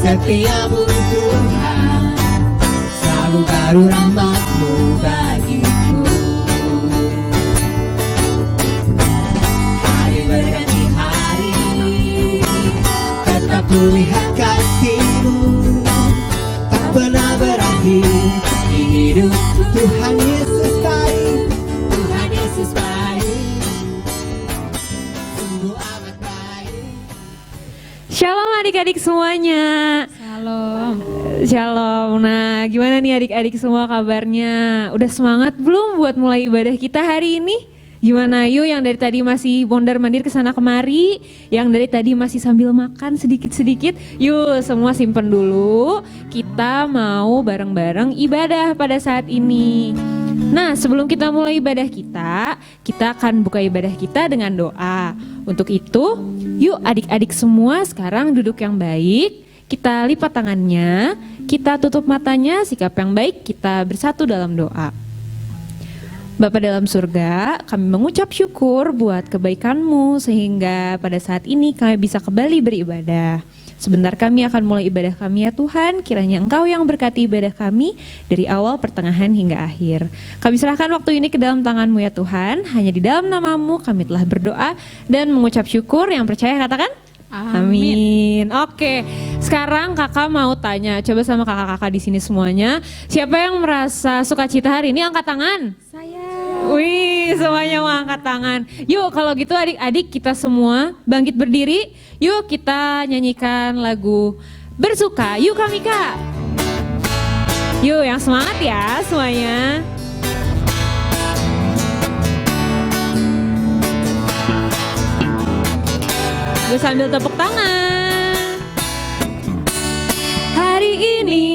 Setiamu Tuhan, selalu baru rahmat-Mu bagiku. Hari berganti hari, tetap kulihat kasih-Mu, tak pernah berakhir di hidup. Tuhan Yesus baik, Tuhan Yesus baik, sungguh amat baik. Shalom adik-adik semuanya. Shalom. Shalom. Nah, gimana nih adik-adik semua kabarnya? Udah semangat belum buat mulai ibadah kita hari ini? Gimana yuk yang dari tadi masih mondar-mandir kesana kemari, yang dari tadi masih sambil makan sedikit-sedikit, yuk semua simpen dulu. Kita mau bareng-bareng ibadah pada saat ini. Nah, sebelum kita mulai ibadah kita akan buka ibadah kita dengan doa. Untuk itu, yuk adik-adik semua sekarang duduk yang baik. Kita lipat tangannya, kita tutup matanya, sikap yang baik, kita bersatu dalam doa. Bapa dalam surga, kami mengucap syukur buat kebaikan-Mu sehingga pada saat ini kami bisa kembali beribadah. Sebentar kami akan mulai ibadah kami ya Tuhan, kiranya Engkau yang berkati ibadah kami dari awal, pertengahan hingga akhir. Kami serahkan waktu ini ke dalam tangan-Mu ya Tuhan, hanya di dalam nama-Mu kami telah berdoa dan mengucap syukur. Yang percaya katakan amin. Oke, sekarang kakak mau tanya, coba sama kakak-kakak di sini semuanya, siapa yang merasa sukacita hari ini angkat tangan? Saya. Wih, semuanya mau angkat tangan. Yuk kalau gitu adik-adik kita semua bangkit berdiri. Yuk kita nyanyikan lagu Bersuka. Yuk kami Kak. Yuk yang semangat ya semuanya. Gue sambil tepuk tangan. Hari ini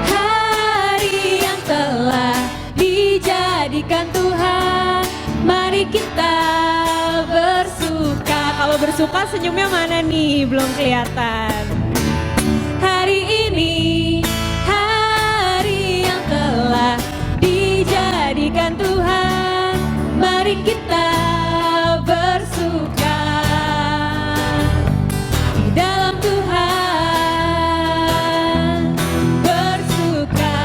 hari yang telah dijadikan Tuhan, mari kita bersuka. Kalau bersuka senyumnya mana nih? Belum kelihatan. Hari ini hari yang telah dijadikan Tuhan, mari kita bersuka di dalam Tuhan, bersuka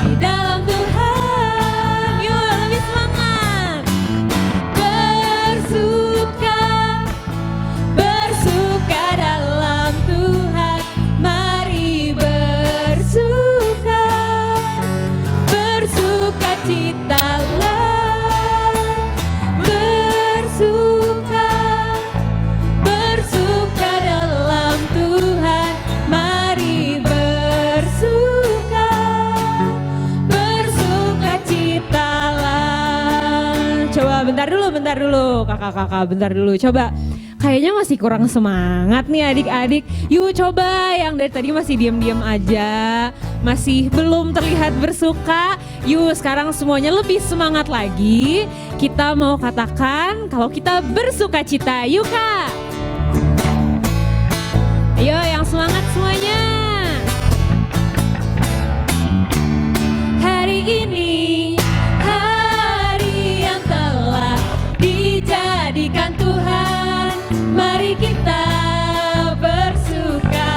di dalam Tuhan. Yuk lebih semangat. Bersuka, bersuka dalam Tuhan, mari bersuka, bersuka citalah, bersuka, bersuka dalam Tuhan, mari bersuka, bersuka citalah. Coba bentar dulu kakak-kakak, bentar dulu, coba. Kayaknya masih kurang semangat nih adik-adik. Yuk coba yang dari tadi masih diam-diam aja, masih belum terlihat bersuka. Yuk sekarang semuanya lebih semangat lagi. Kita mau katakan kalau kita bersuka cita. Yuk Kak. Ayo yang semangat semuanya. Hari ini hari yang telah dijadikan Tuhan, mari kita bersuka.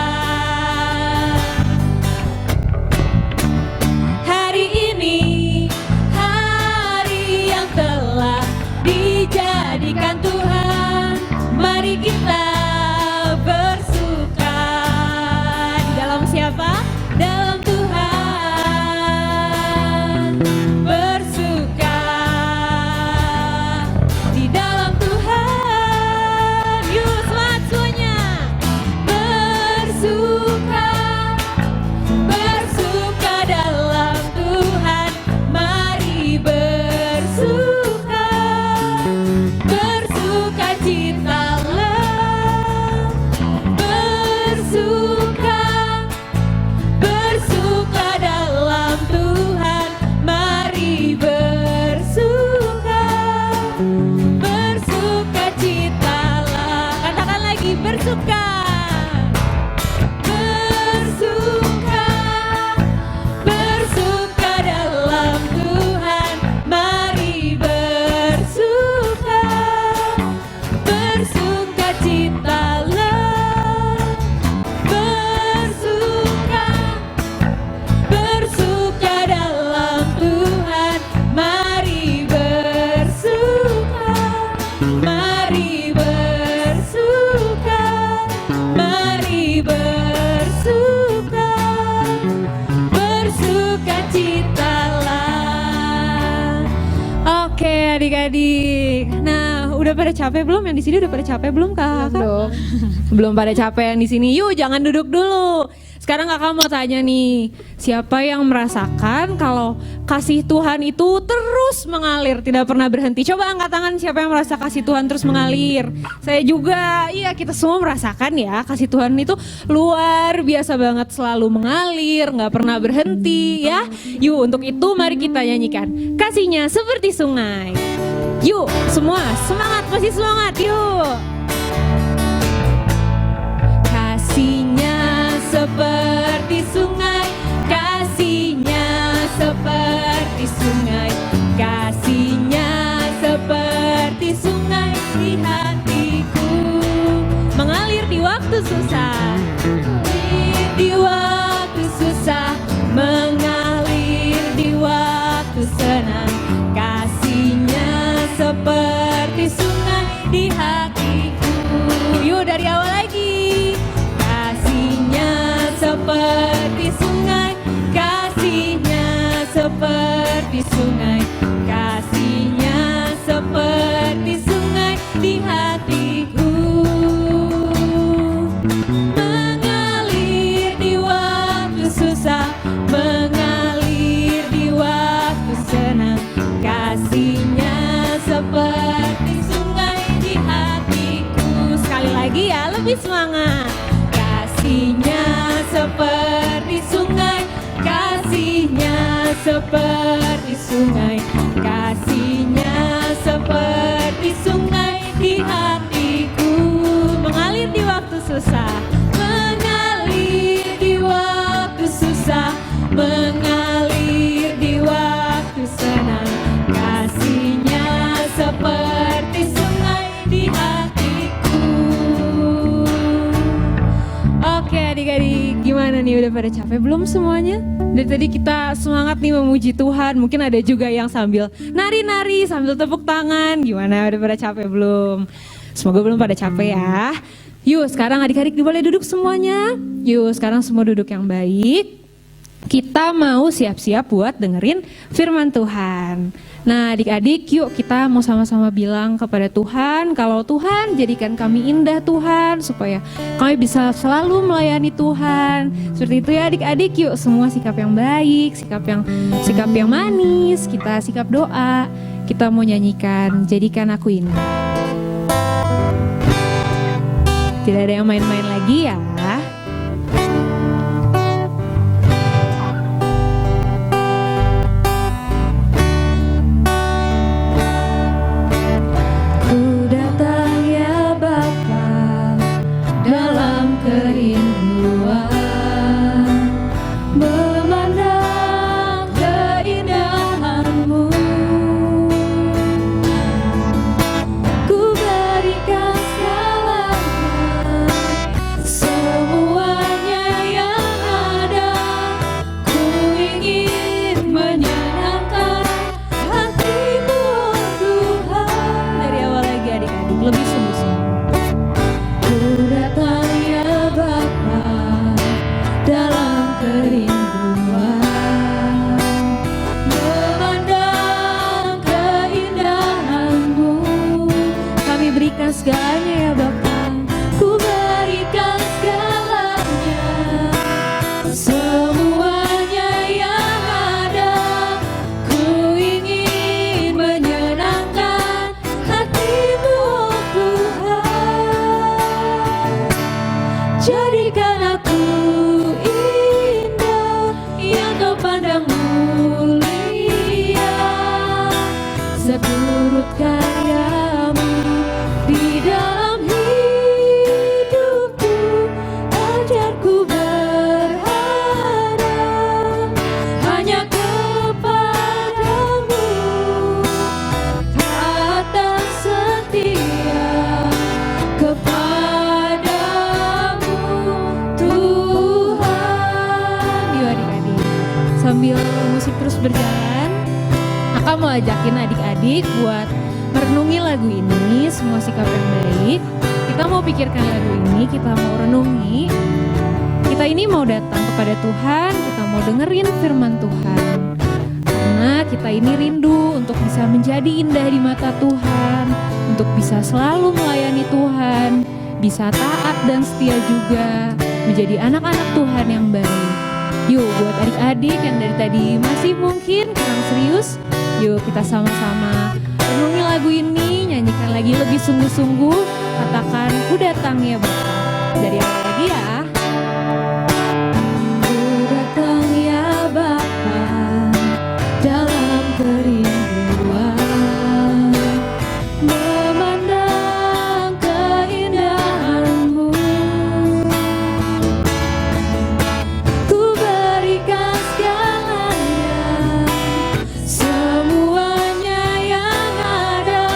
Hari ini hari yang telah dijadikan Tuhan, mari kita bersuka. Di dalam siapa? Dalam Tuhan. Bersuka di dalam Tuhan. Yuk semangat semuanya. Bersuka, bersuka dalam Tuhan, mari bersuka, bersuka citalah, bersuka, bersuka dalam Tuhan, mari bersuka, bersuka citalah. Katakan lagi, bersuka, bersuka, bersuka dalam Tuhan, mari bersuka, bersuka citalah, Mari bersuka, mari bersuka, bersukacitalah. Oke adik-adik. Nah, udah pada capek belum? Yang di sini udah pada capek belum Kak? Belum. Belum pada capek yang di sini. Yuk, jangan duduk dulu. Sekarang Kakak mau tanya nih, siapa yang merasakan kalau kasih Tuhan itu terus mengalir, tidak pernah berhenti? Coba angkat tangan siapa yang merasa kasih Tuhan terus mengalir. Saya juga, iya kita semua merasakan ya, kasih Tuhan itu luar biasa banget, selalu mengalir, gak pernah berhenti ya. Yuk, untuk itu mari kita nyanyikan Kasihnya Seperti Sungai. Yuk, semua semangat, masih semangat, yuk. Kasihnya seperti sungai, kasihnya seperti sungai, kasihnya seperti sungai di hatiku, mengalir di waktu susah, di waktu susah, mengalir di waktu senang, kasihnya seperti sungai di hatiku. Yuk dari awal lagi. Seperti sungai, kasihnya seperti sungai, kasihnya seperti sungai di hatiku, mengalir di waktu susah, mengalir di waktu senang, kasihnya seperti sungai di hatiku. Sekali lagi ya, lebih semangat. Kasihnya seperti sungai, kasihnya seperti sungai, kasihnya seperti sungai di hatiku, mengalir di waktu susah, mengalir di waktu susah, mengalir di waktu senang, kasihnya seperti sungai di hatiku. Oke adik-adik, gimana nih, udah pada capek belum semuanya? Dari tadi kita semangat nih memuji Tuhan, mungkin ada juga yang sambil nari-nari, sambil tepuk tangan. Gimana, udah pada capek belum? Semoga belum pada capek ya. Yuk sekarang adik-adik boleh duduk semuanya. Yuk sekarang semua duduk yang baik. Kita mau siap-siap buat dengerin firman Tuhan. Nah adik-adik yuk kita mau sama-sama bilang kepada Tuhan, kalau Tuhan jadikan kami indah Tuhan, supaya kami bisa selalu melayani Tuhan. Seperti itu ya adik-adik, yuk semua sikap yang baik, sikap yang manis, kita sikap doa. Kita mau nyanyikan Jadikan Aku Indah. Tidak ada yang main-main lagi ya. Sambil musik terus berjalan, Kakak mau ajakin adik-adik buat merenungi lah lagu ini, Semua Sikap yang Baik. Kita mau pikirkan lagu ini, kita mau renungi. Kita ini mau datang kepada Tuhan, kita mau dengerin firman Tuhan. Karena kita ini rindu untuk bisa menjadi indah di mata Tuhan, untuk bisa selalu melayani Tuhan, bisa taat dan setia juga, menjadi anak-anak Tuhan yang baik. Yuk, buat adik-adik yang dari tadi masih mungkin kurang serius, yuk kita sama-sama renungi lagu ini, nyanyikan lagi lebih sungguh-sungguh, katakan ku datang ya Bapa. Dari awal lagi ya. Ku datang ya Bapa, dalam kerinduan, memandang keindahan-Mu. Ku berikan segalanya, semuanya yang ada.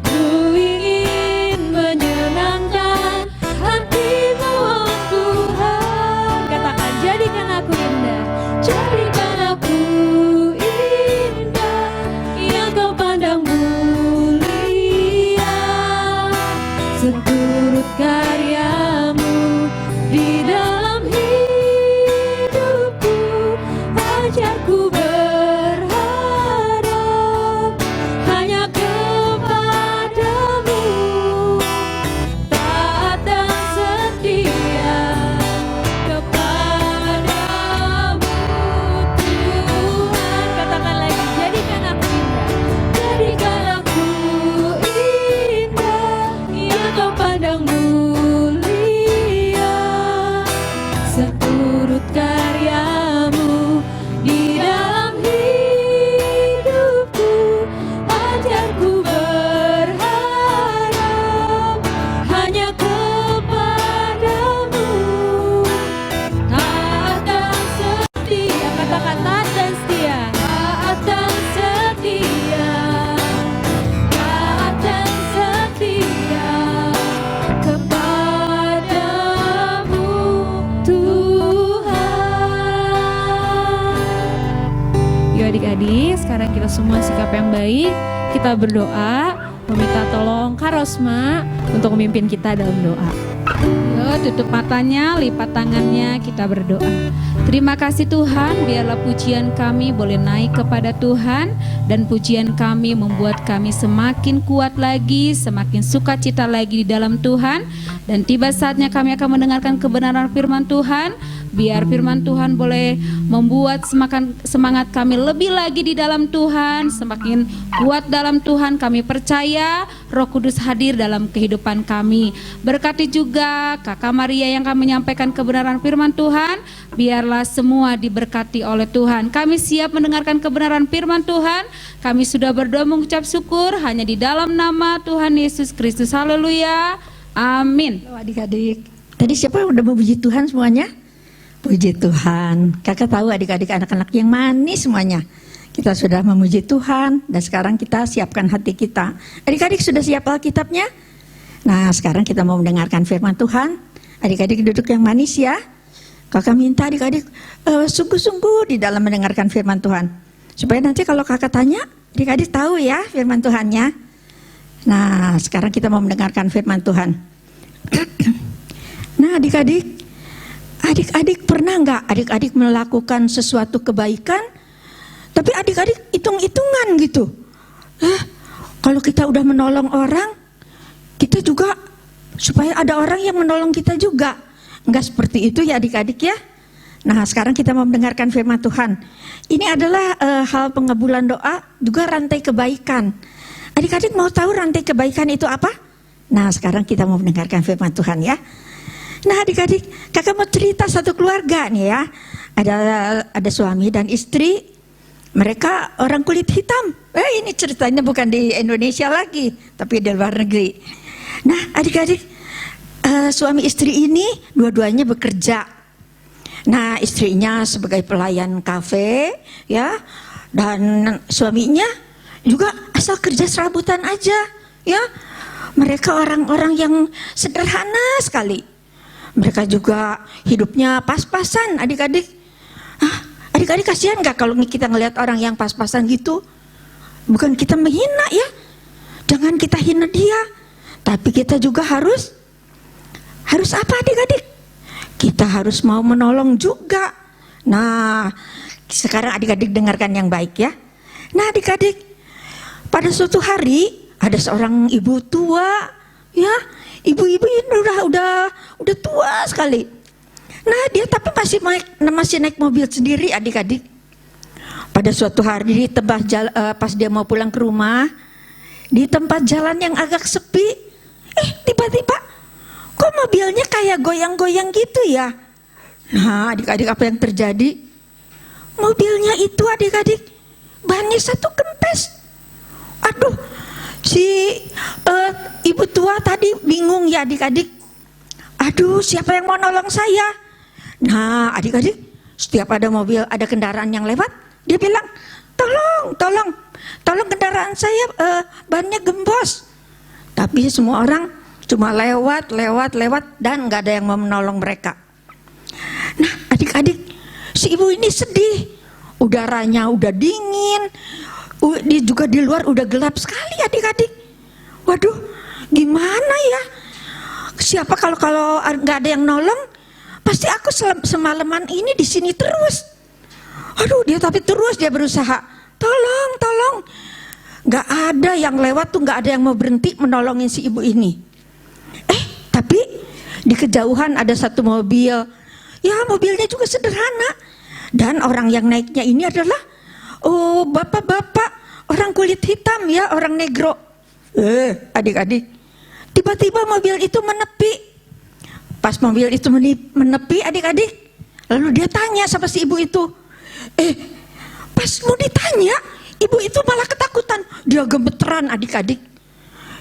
Ku ingin menyenangkan hati-Mu, oh Tuhan. Katakan, jadikan aku indah, jadikan aku indah, yang Kau pandang mulia. Seturut karya-Mu di dalam hidupku, ajarku berharap hanya kepadamu, taat dan setia kepadamu Tuhan. Katakan lagi, jadikan aku indah, jadikan aku indah, yang Kau pandang mulia. Seturut karya-Mu di dalam hidupku, ajarku berharap hanya kepadamu, taat dan setia. Katakan, taat dan setia, taat dan setia, taat dan setia kepadamu Tuhan. Yuk adik-adik, sekarang kita semua sikap yang baik. Kita berdoa, meminta tolong Kak Rosma untuk memimpin kita dalam doa. Yuk, tutup matanya, lipat tangannya, kita berdoa. Terima kasih Tuhan, biarlah pujian kami boleh naik kepada Tuhan, dan pujian kami membuat kami semakin kuat lagi, semakin sukacita lagi di dalam Tuhan. Dan tiba saatnya kami akan mendengarkan kebenaran firman Tuhan. Biar firman Tuhan boleh membuat semangat kami lebih lagi di dalam Tuhan, semakin kuat dalam Tuhan. Kami percaya Roh Kudus hadir dalam kehidupan kami. Berkati juga Kakak Maria yang akan menyampaikan kebenaran firman Tuhan. Biarlah semua diberkati oleh Tuhan. Kami siap mendengarkan kebenaran firman Tuhan. Kami sudah berdoa mengucap syukur hanya di dalam nama Tuhan Yesus Kristus. Haleluya. Amin. Adik-adik, tadi siapa yang udah memuji Tuhan semuanya? Puji Tuhan. Kakak tahu adik-adik anak-anak yang manis semuanya. Kita sudah memuji Tuhan dan sekarang kita siapkan hati kita. Adik-adik sudah siap Alkitabnya? Nah, sekarang kita mau mendengarkan firman Tuhan. Adik-adik duduk yang manis ya. Kakak minta adik-adik sungguh-sungguh di dalam mendengarkan firman Tuhan. Supaya nanti kalau kakak tanya, adik-adik tahu ya firman Tuhannya. Nah, sekarang kita mau mendengarkan firman Tuhan. Nah, adik-adik pernah nggak adik-adik melakukan sesuatu kebaikan, tapi adik-adik hitung-hitungan gitu? Kalau kita udah menolong orang, kita juga supaya ada orang yang menolong kita juga. Nggak seperti itu ya adik-adik ya. Nah, sekarang kita mau mendengarkan firman Tuhan. Ini adalah hal pengabulan doa, juga rantai kebaikan. Adik-adik mau tahu rantai kebaikan itu apa? Nah, sekarang kita mau mendengarkan firman Tuhan ya. Nah, adik-adik, kakak mau cerita satu keluarga nih ya. Ada suami dan istri, mereka orang kulit hitam. Ini ceritanya bukan di Indonesia lagi, tapi di luar negeri. Nah, adik-adik, suami istri ini dua-duanya bekerja. Nah, istrinya sebagai pelayan kafe ya, dan suaminya juga asal kerja serabutan aja ya. Mereka orang-orang yang sederhana sekali. Mereka juga hidupnya pas-pasan adik-adik. Adik-adik kasihan gak kalau kita ngelihat orang yang pas-pasan gitu? Bukan kita menghina ya, Jangan kita hina dia, tapi kita juga harus apa adik-adik? Kita harus mau menolong juga. Nah, sekarang adik-adik dengarkan yang baik ya. Nah adik-adik, pada suatu hari ada seorang ibu tua, ya, ibu-ibu ini udah tua sekali. Nah dia tapi masih naik mobil sendiri adik-adik. Pada suatu hari di tengah pas dia mau pulang ke rumah, di tempat jalan yang agak sepi, tiba-tiba kok mobilnya kayak goyang-goyang gitu ya. Nah adik-adik, apa yang terjadi? Mobilnya itu adik-adik, bannya satu kempes. Aduh, si ibu tua tadi bingung ya adik-adik. Aduh, siapa yang mau nolong saya? Nah adik-adik, setiap ada mobil, ada kendaraan yang lewat, dia bilang, tolong kendaraan saya bannya gembos. Tapi semua orang cuma lewat dan nggak ada yang mau menolong mereka. Nah adik-adik, si ibu ini sedih, udaranya udah dingin, juga di luar udah gelap sekali adik-adik. Waduh, gimana ya? Siapa kalau nggak ada yang nolong, pasti aku semalaman ini di sini terus. Aduh, dia berusaha, tolong. Nggak ada yang lewat tuh, nggak ada yang mau berhenti menolongin si ibu ini. Tapi di kejauhan ada satu mobil. Ya mobilnya juga sederhana. Dan orang yang naiknya ini adalah bapak-bapak, orang kulit hitam ya, orang negro. Adik-adik, tiba-tiba mobil itu menepi. Pas mobil itu menepi adik-adik, lalu dia tanya sama si ibu itu. Pas mau ditanya, ibu itu malah ketakutan. Dia gemeteran adik-adik.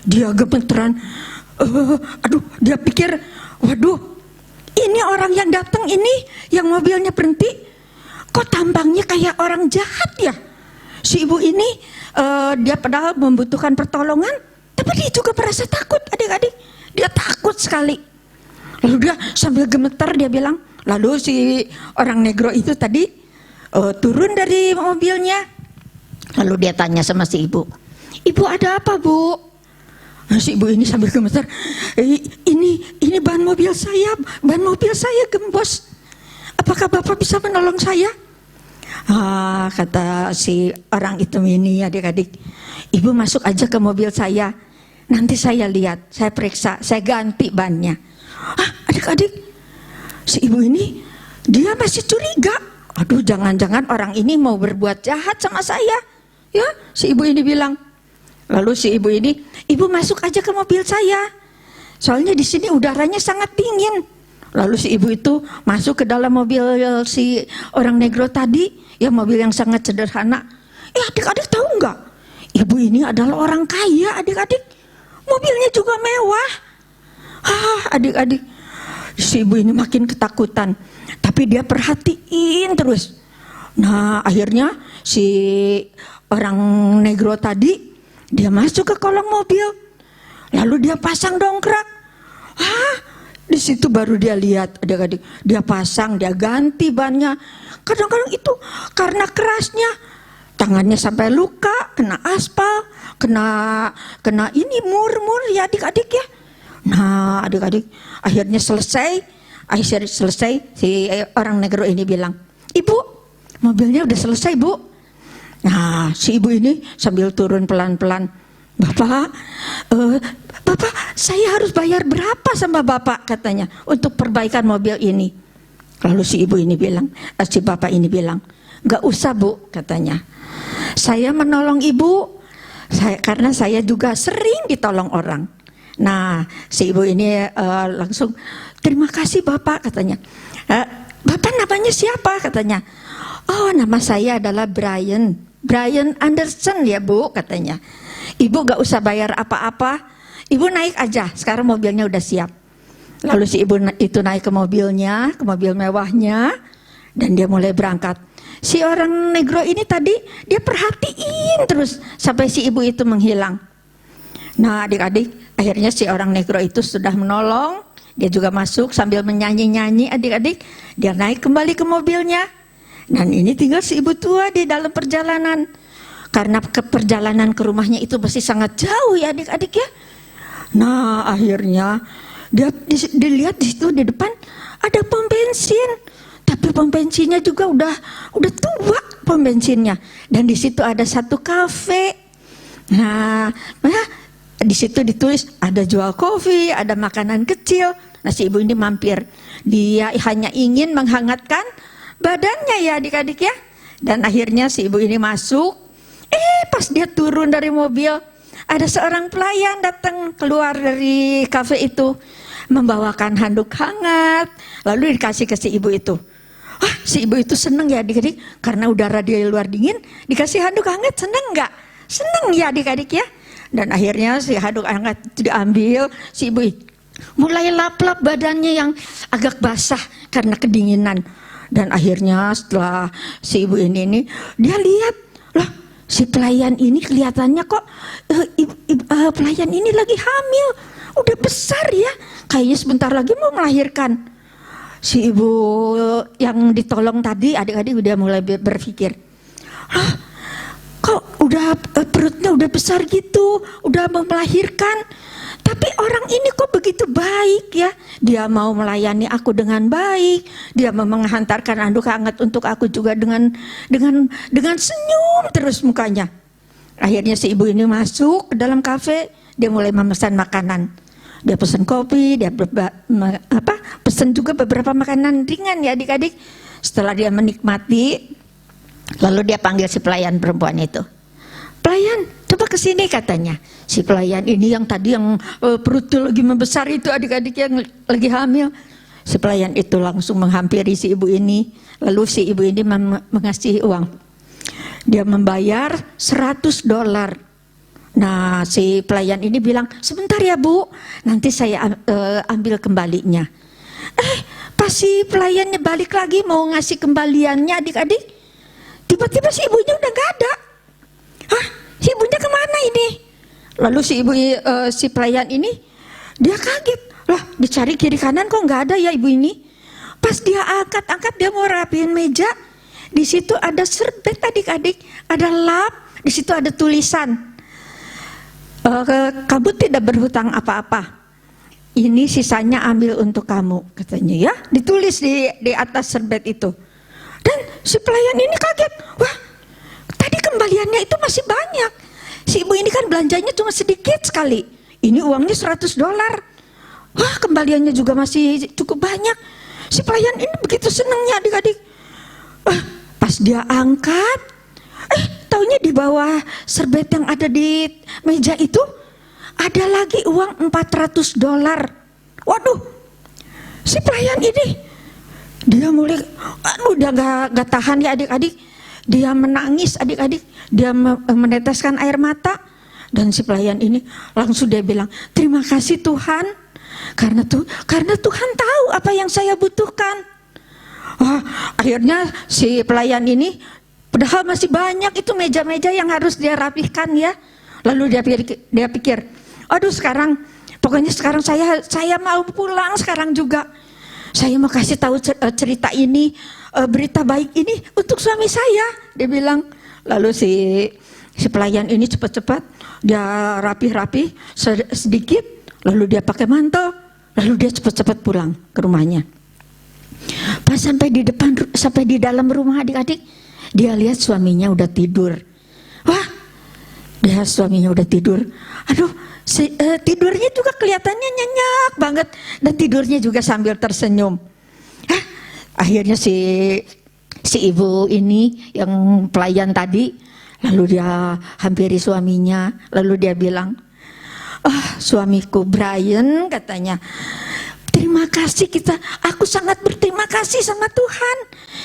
Dia gemeteran. Aduh, dia pikir, waduh, ini orang yang datang ini, yang mobilnya berhenti, kok tampangnya kayak orang jahat ya. Si ibu ini dia padahal membutuhkan pertolongan, tapi dia juga merasa takut adik-adik. Dia takut sekali. Lalu dia sambil gemetar dia bilang, lalu si orang negro itu tadi turun dari mobilnya. Lalu dia tanya sama si ibu, ibu ada apa bu? Nah, si ibu ini sambil gemetar, ini ban mobil saya gembos. Apakah bapak bisa menolong saya? Kata si orang itu ini adik-adik, ibu masuk aja ke mobil saya, nanti saya lihat, saya periksa, saya ganti bannya. Adik-adik, si ibu ini dia masih curiga. Aduh, jangan-jangan orang ini mau berbuat jahat sama saya. Ya, si ibu ini bilang. Lalu si ibu ini, ibu masuk aja ke mobil saya, soalnya di sini udaranya sangat dingin. Lalu si ibu itu masuk ke dalam mobil si orang negro tadi, ya mobil yang sangat sederhana. Adik-adik tahu nggak? Ibu ini adalah orang kaya adik-adik, mobilnya juga mewah. Adik-adik, si ibu ini makin ketakutan, tapi dia perhatiin terus. Nah akhirnya si orang negro tadi, dia masuk ke kolong mobil, lalu dia pasang dongkrak. Di situ baru dia lihat adik-adik, dia pasang, dia ganti bannya. Kadang-kadang itu karena kerasnya, tangannya sampai luka, kena aspal, kena ini mur ya adik-adik ya. Nah adik-adik, akhirnya selesai si orang negro ini bilang, ibu mobilnya udah selesai bu. Nah si ibu ini sambil turun pelan-pelan, bapak saya harus bayar berapa sama bapak katanya untuk perbaikan mobil ini. Lalu si ibu ini bilang, si bapak ini bilang, nggak usah bu katanya, saya menolong ibu karena saya juga sering ditolong orang. Nah si ibu ini langsung, terima kasih bapak katanya. Bapak namanya siapa katanya? Oh nama saya adalah Brian Anderson ya bu katanya. Ibu gak usah bayar apa-apa, ibu naik aja, sekarang mobilnya udah siap. Lalu si ibu itu naik ke mobilnya, ke mobil mewahnya, dan dia mulai berangkat. Si orang negro ini tadi dia perhatiin terus sampai si ibu itu menghilang. Nah adik-adik, akhirnya si orang negro itu sudah menolong. Dia juga masuk sambil menyanyi-nyanyi adik-adik. Dia naik kembali ke mobilnya. Dan ini tinggal si ibu tua di dalam perjalanan. karena perjalanan ke rumahnya itu masih sangat jauh ya adik-adik ya. Nah akhirnya dia dilihat di situ di depan ada pom bensin, tapi pom bensinnya juga udah tua pom bensinnya, dan di situ ada satu kafe. Nah di situ ditulis ada jual kopi, ada makanan kecil. Nah si ibu ini mampir, dia hanya ingin menghangatkan badannya ya adik-adik ya. Dan akhirnya si ibu ini masuk, pas dia turun dari mobil, ada seorang pelayan datang keluar dari kafe itu, membawakan handuk hangat, lalu dikasih ke si ibu itu. Si ibu itu seneng ya adik-adik, karena udara di luar dingin, dikasih handuk hangat, seneng nggak? Seneng ya adik-adik ya. Dan akhirnya si handuk hangat itu diambil, si ibu mulai lap-lap badannya yang agak basah karena kedinginan. Dan akhirnya setelah si ibu ini dia lihat, lah si pelayan ini kelihatannya kok pelayan ini lagi hamil, udah besar ya, kayaknya sebentar lagi mau melahirkan. Si ibu yang ditolong tadi adik-adik udah mulai berpikir, kok udah perutnya udah besar gitu, udah mau melahirkan. Tapi orang ini kok begitu baik ya. Dia mau melayani aku dengan baik. Dia mau menghantarkan handuk hangat untuk aku juga dengan senyum terus mukanya. Akhirnya si ibu ini masuk ke dalam kafe. Dia mulai memesan makanan. Dia pesan kopi, dia pesan juga beberapa makanan ringan ya adik-adik. Setelah dia menikmati, lalu dia panggil si pelayan perempuan itu. Pelayan, coba kesini katanya. Si pelayan ini yang tadi yang perutnya lagi membesar itu adik-adik yang lagi hamil. Si pelayan itu langsung menghampiri si ibu ini. Lalu si ibu ini mengasih uang. Dia membayar $100. Nah si pelayan ini bilang, sebentar ya bu, nanti saya ambil kembalinya. Pas si pelayannya balik lagi mau ngasih kembaliannya adik-adik, tiba-tiba si ibunya udah gak ada. Si ibunya kemana ini? Lalu si pelayan ini dia kaget, lah dicari kiri kanan kok nggak ada ya ibu ini. Pas dia angkat dia mau rapiin meja, di situ ada serbet adik-adik, ada lap, di situ ada tulisan, kamu tidak berhutang apa-apa. Ini sisanya ambil untuk kamu katanya ya, ditulis di atas serbet itu. Dan si pelayan ini kaget, wah tadi kembaliannya itu masih banyak. Si ibu ini kan belanjanya cuma sedikit sekali. Ini uangnya $100. Wah kembaliannya juga masih cukup banyak. Si pelayan ini begitu senangnya adik-adik. Pas dia angkat, taunya di bawah serbet yang ada di meja itu ada lagi uang $400. Waduh, si pelayan ini dia mulai, udah gak tahan ya adik-adik. Dia menangis adik-adik, dia meneteskan air mata. Dan si pelayan ini langsung dia bilang, terima kasih Tuhan, karena Tuhan tahu apa yang saya butuhkan. Akhirnya si pelayan ini, padahal masih banyak itu meja-meja yang harus dia rapihkan ya. Lalu dia pikir, aduh pokoknya sekarang saya mau pulang sekarang juga. Saya mau kasih tahu cerita ini, berita baik ini untuk suami saya, dia bilang. Lalu si pelayan ini cepat-cepat dia rapi-rapi sedikit, lalu dia pakai mantel, lalu dia cepat-cepat pulang ke rumahnya. Pas sampai di dalam rumah adik-adik, dia lihat suaminya udah tidur. Wah, dia suaminya udah tidur. Aduh, tidurnya juga kelihatannya nyenyak banget, dan tidurnya juga sambil tersenyum. Akhirnya si ibu ini yang pelayan tadi, lalu dia hampiri suaminya, lalu dia bilang, suamiku Brian katanya, terima kasih aku sangat berterima kasih sama Tuhan,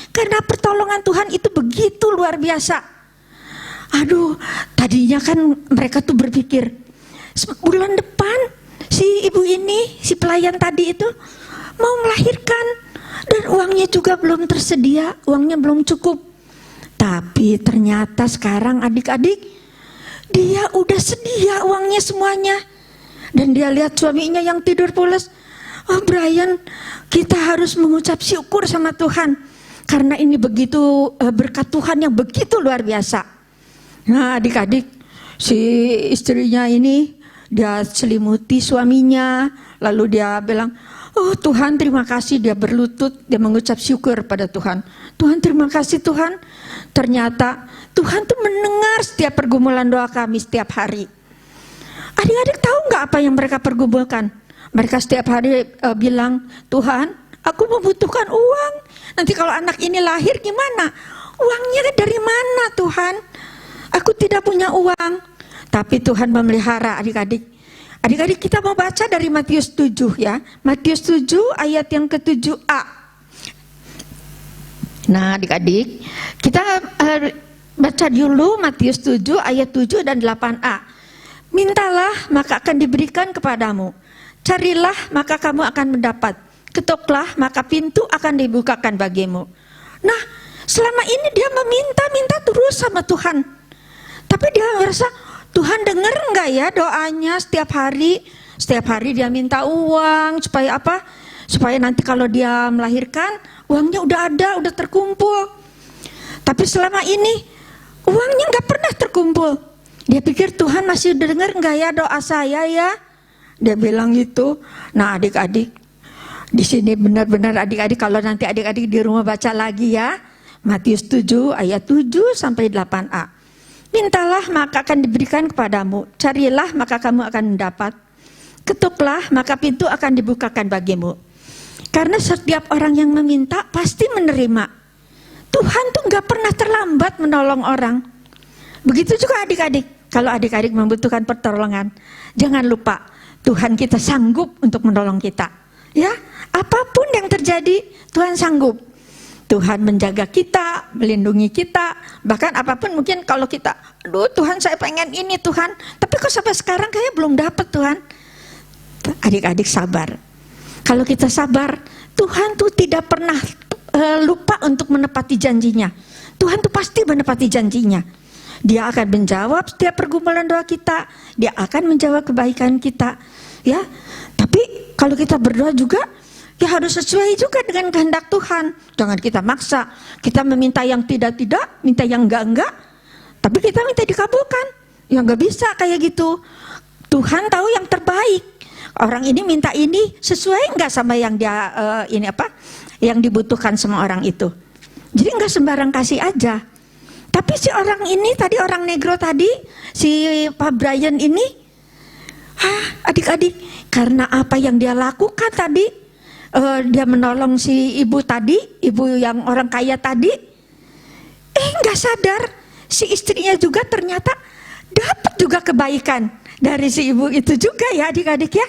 karena pertolongan Tuhan itu begitu luar biasa. Aduh, tadinya kan mereka tuh berpikir, bulan depan si ibu ini, si pelayan tadi itu mau melahirkan, dan uangnya juga belum tersedia, uangnya belum cukup. Tapi ternyata sekarang adik-adik, dia udah sedia uangnya semuanya. Dan dia lihat suaminya yang tidur pulas. Brian, kita harus mengucap syukur sama Tuhan, karena ini begitu berkat Tuhan yang begitu luar biasa. Nah adik-adik, si istrinya ini dia selimuti suaminya, lalu dia bilang, oh Tuhan terima kasih, dia berlutut, dia mengucap syukur pada Tuhan. Tuhan terima kasih Tuhan. Ternyata Tuhan tuh mendengar setiap pergumulan doa kami setiap hari. Adik-adik tahu nggak apa yang mereka pergumulkan? Mereka setiap hari bilang, Tuhan aku membutuhkan uang. Nanti kalau anak ini lahir gimana? Uangnya dari mana Tuhan? Aku tidak punya uang. Tapi Tuhan memelihara adik-adik. Adik-adik kita mau baca dari Matius 7 ya. Matius 7 ayat yang ke-7a. Nah adik-adik, kita baca dulu Matius 7 ayat 7 dan 8a. Mintalah maka akan diberikan kepadamu. Carilah maka kamu akan mendapat. Ketuklah maka pintu akan dibukakan bagimu. Nah selama ini dia meminta terus sama Tuhan. Tapi dia merasa, Tuhan dengar enggak ya doanya setiap hari? Setiap hari dia minta uang supaya apa? Supaya nanti kalau dia melahirkan uangnya udah ada, udah terkumpul. Tapi selama ini uangnya enggak pernah terkumpul. Dia pikir Tuhan masih dengar enggak ya doa saya ya? Dia bilang gitu. Nah adik-adik, di sini benar-benar adik-adik kalau nanti adik-adik di rumah baca lagi ya. Matius 7 ayat 7 sampai 8a. Mintalah maka akan diberikan kepadamu, carilah maka kamu akan mendapat, ketuklah maka pintu akan dibukakan bagimu. Karena setiap orang yang meminta pasti menerima. Tuhan tuh gak pernah terlambat menolong orang. Begitu juga adik-adik, kalau adik-adik membutuhkan pertolongan, jangan lupa Tuhan kita sanggup untuk menolong kita. Ya, apapun yang terjadi Tuhan sanggup. Tuhan menjaga kita, melindungi kita, bahkan apapun mungkin kalau kita, aduh Tuhan saya pengen ini Tuhan, tapi kok sampai sekarang kayak belum dapat Tuhan. Adik-adik sabar. Kalau kita sabar, Tuhan tuh tidak pernah lupa untuk menepati janjinya. Tuhan tuh pasti menepati janjinya. Dia akan menjawab setiap pergumulan doa kita, dia akan menjawab kebaikan kita. Ya, tapi kalau kita berdoa juga, ya harus sesuai juga dengan kehendak Tuhan. Jangan kita maksa, kita meminta yang tidak-tidak, minta yang enggak-enggak, tapi kita minta dikabulkan. Ya enggak bisa kayak gitu. Tuhan tahu yang terbaik. Orang ini minta ini sesuai enggak sama yang dia yang dibutuhkan sama orang itu. Jadi enggak sembarang kasih aja. Tapi si orang ini tadi, orang negro tadi, si Pak Brian ini, adik-adik, karena apa yang dia lakukan tadi, dia menolong si ibu tadi, ibu yang orang kaya tadi, nggak sadar si istrinya juga ternyata dapat juga kebaikan dari si ibu itu juga ya adik-adik ya.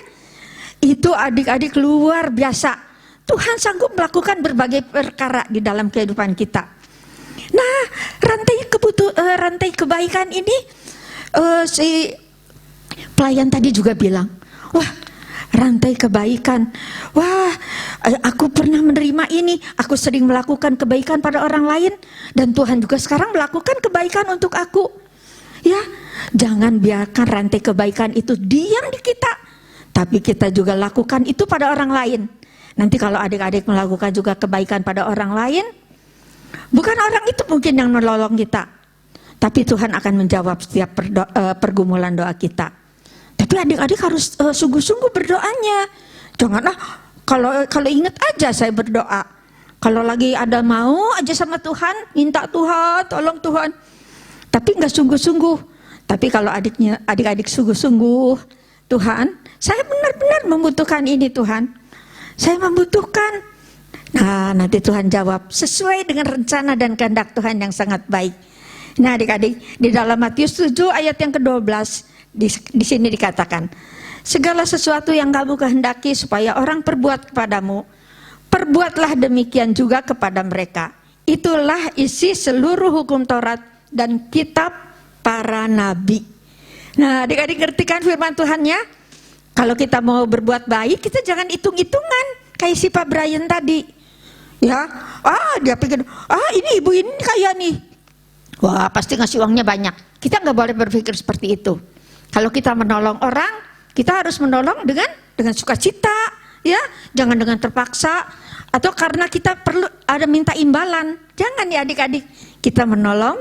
Itu adik-adik luar biasa. Tuhan sanggup melakukan berbagai perkara di dalam kehidupan kita. Nah rantai kebaikan ini si pelayan tadi juga bilang, wah rantai kebaikan. Wah, aku pernah menerima ini. Aku sering melakukan kebaikan pada orang lain. Dan Tuhan juga sekarang melakukan kebaikan untuk aku. Ya, jangan biarkan rantai kebaikan itu diam di kita. Tapi kita juga lakukan itu pada orang lain. Nanti kalau adik-adik melakukan juga kebaikan pada orang lain, bukan orang itu mungkin yang menolong kita. Tapi Tuhan akan menjawab setiap pergumulan doa kita. Tapi adik-adik harus sungguh-sungguh berdoanya. Janganlah kalau ingat aja saya berdoa. Kalau lagi ada mau aja sama Tuhan, minta Tuhan, tolong Tuhan. Tapi nggak sungguh-sungguh. Tapi kalau adik-adik sungguh-sungguh, Tuhan, saya benar-benar membutuhkan ini Tuhan. Saya membutuhkan. Nah, nanti Tuhan jawab sesuai dengan rencana dan kehendak Tuhan yang sangat baik. Nah, adik-adik, di dalam Matius 7 ayat yang ke-12, di sini dikatakan, segala sesuatu yang kamu kehendaki supaya orang perbuat kepadamu, perbuatlah demikian juga kepada mereka. Itulah isi seluruh hukum Taurat dan kitab para nabi. Nah, adik-adik ngerti kan firman Tuhannya? Kalau kita mau berbuat baik, kita jangan hitung-hitungan kayak si Pak Brian tadi. Ya, dia pikir, ini ibu ini kaya nih. Wah, pasti ngasih uangnya banyak. Kita nggak boleh berpikir seperti itu. Kalau kita menolong orang, kita harus menolong dengan sukacita, ya, jangan dengan terpaksa atau karena kita perlu ada minta imbalan. Jangan ya adik-adik, kita menolong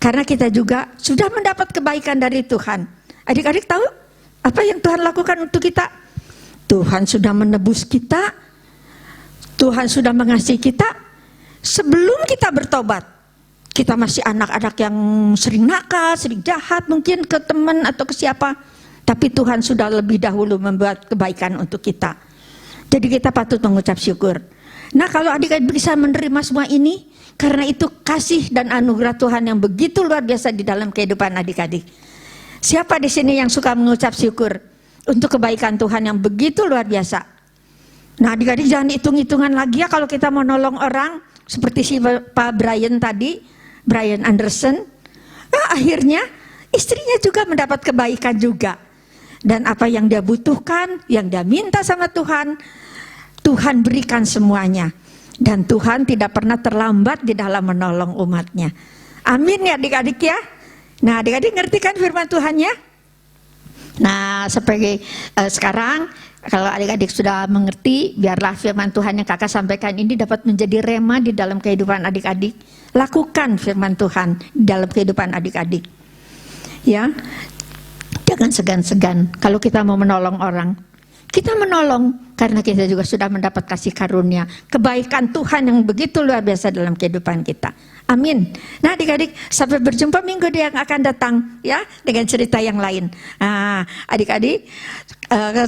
Karena kita juga sudah mendapat kebaikan dari Tuhan. Adik-adik tahu apa yang Tuhan lakukan untuk kita? Tuhan sudah menebus kita, Tuhan sudah mengasihi kita sebelum kita bertobat. Kita masih anak-anak yang sering nakal, sering jahat, mungkin ke teman atau ke siapa. Tapi Tuhan sudah lebih dahulu membuat kebaikan untuk kita. Jadi kita patut mengucap syukur. Nah, kalau adik-adik bisa menerima semua ini, karena itu kasih dan anugerah Tuhan yang begitu luar biasa di dalam kehidupan adik-adik. Siapa di sini yang suka mengucap syukur untuk kebaikan Tuhan yang begitu luar biasa? Nah, adik-adik jangan hitung-hitungan lagi ya kalau kita mau nolong orang, seperti si Pak Brian tadi, Brian Anderson. Nah, akhirnya istrinya juga mendapat kebaikan juga. Dan apa yang dia butuhkan, yang dia minta sama Tuhan, Tuhan berikan semuanya. Dan Tuhan tidak pernah terlambat di dalam menolong umatnya. Amin ya adik-adik ya. Nah, adik-adik ngerti kan firman Tuhan ya? Nah, sebagai sekarang kalau adik-adik sudah mengerti, biarlah firman Tuhan yang kakak sampaikan ini dapat menjadi rema di dalam kehidupan adik-adik. Lakukan firman Tuhan di dalam kehidupan adik-adik. Ya, jangan segan-segan kalau kita mau menolong orang. Kita menolong karena kita juga sudah mendapat kasih karunia, kebaikan Tuhan yang begitu luar biasa dalam kehidupan kita. Amin. Nah, adik-adik, sampai berjumpa minggu yang akan datang ya dengan cerita yang lain. Nah, adik-adik,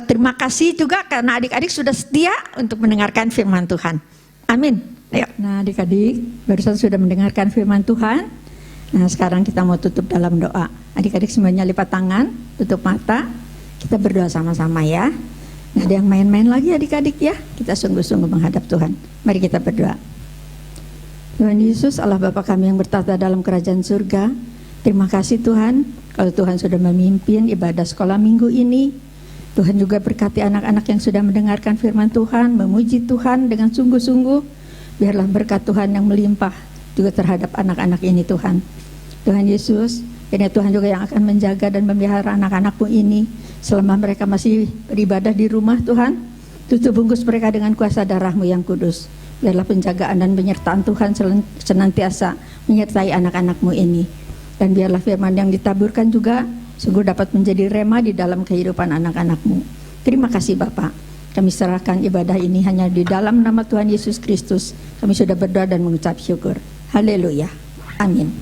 terima kasih juga karena adik-adik sudah setia untuk mendengarkan firman Tuhan. Amin. Ayo. Nah, adik-adik, barusan sudah mendengarkan firman Tuhan. Nah, sekarang kita mau tutup dalam doa. Adik-adik semuanya lipat tangan, tutup mata. Kita berdoa sama-sama ya. Nggak ada yang main-main lagi adik-adik ya. Kita sungguh-sungguh menghadap Tuhan. Mari kita berdoa. Tuhan Yesus, Allah Bapa kami yang bertata dalam kerajaan surga, terima kasih Tuhan, kalau Tuhan sudah memimpin ibadah sekolah minggu ini. Tuhan juga berkati anak-anak yang sudah mendengarkan firman Tuhan, memuji Tuhan dengan sungguh-sungguh. Biarlah berkat Tuhan yang melimpah juga terhadap anak-anak ini Tuhan. Tuhan Yesus, ini Tuhan juga yang akan menjaga dan memelihara anak-anak-Mu ini selama mereka masih beribadah di rumah Tuhan. Tutup bungkus mereka dengan kuasa darah-Mu yang kudus. Biarlah penjagaan dan penyertaan Tuhan senantiasa menyertai anak-anak-Mu ini. Dan biarlah firman yang ditaburkan juga sungguh dapat menjadi rema di dalam kehidupan anak-anak-Mu. Terima kasih Bapak. Kami serahkan ibadah ini hanya di dalam nama Tuhan Yesus Kristus. Kami sudah berdoa dan mengucap syukur. Haleluya. Amin.